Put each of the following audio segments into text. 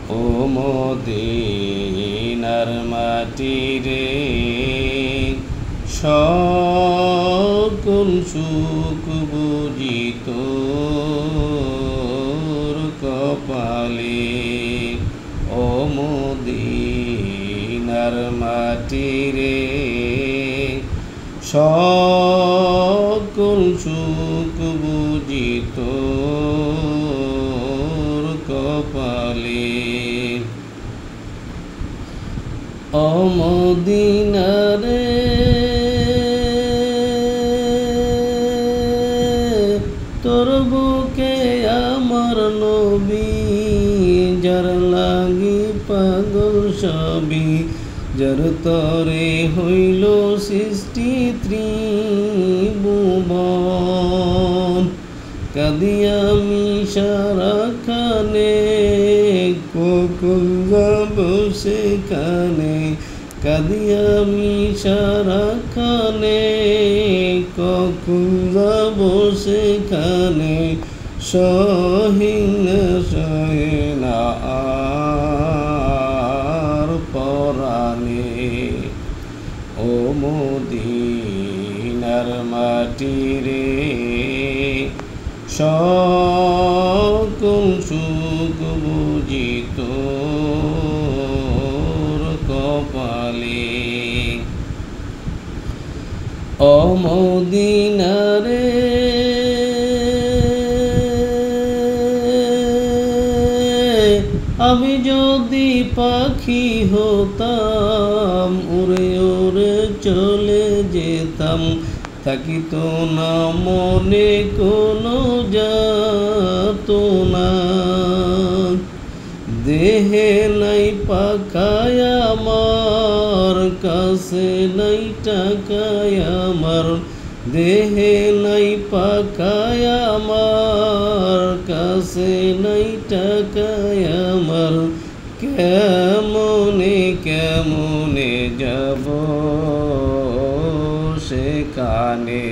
ও মদিনার মাটি রে সকল সুখ বুঝি তোর কপালে। ও মদিনার মাটি রে সকল সুখ বুঝি তোর কপালে। ও মদিনা রে তোর বুকে আমার নবী, যার লাগি পাগল সবই, যার তরে হইল সৃষ্টি ত্রিভুবন। কাঁদি আমি সারাখানে, কখন যাব সেখানে। কাঁদি আমি সারাখানে, কখন যাব সেখানে। সহিনা সহিনা আর পরাণে। ও মদিনার মাটি রে সকল সুখ বুঝি তোর কপালে। ও মদিনা রে আমি যদি পাখি হতাম, উড়ে উড়ে চলে যেতাম। থাকিত না মনে কোনো যাতনা। দেহে নাই পাখায় আমার, কাছে নাই টাকায় আমার। দেহে নাই পাখায় আমার, কাছে নাই টাকায় আমার। কেমনে কেমনে যাব সেখানে।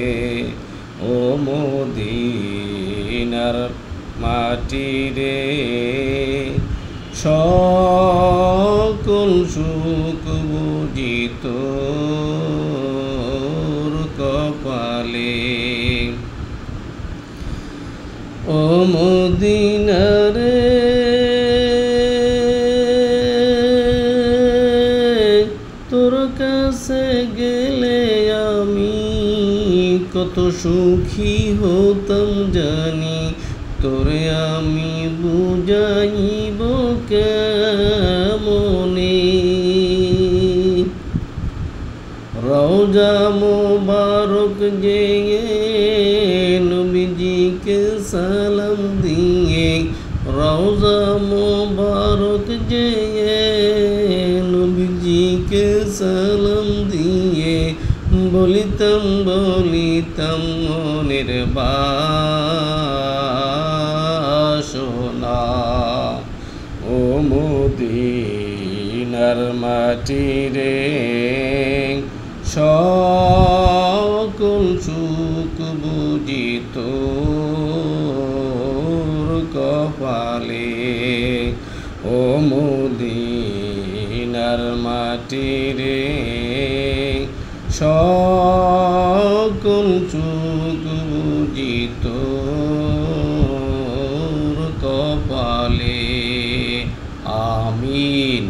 ও মদিনার মাটি রে সকল সুখ বুঝি তোর কপালে। ও মদিনা রে তোর কাছে গেলে আমি কত সুখী হতাম জানি। তোরে আমি বুঝাইব কেমনে। রওজা মোবারক যেয়ে নবীজিকে সালাম দিয়ে। রওজা মোবারক যেয়ে নবীজিকে সালাম দিয়ে। বলিতাম বলিতাম মনের বাসনা। ও মদিনার মাটি রে সকল সুখ বুঝি তোর কপালে। ও মদিনার মাটি রে সকল সুখ বুঝি তোর কপালে। আমিন।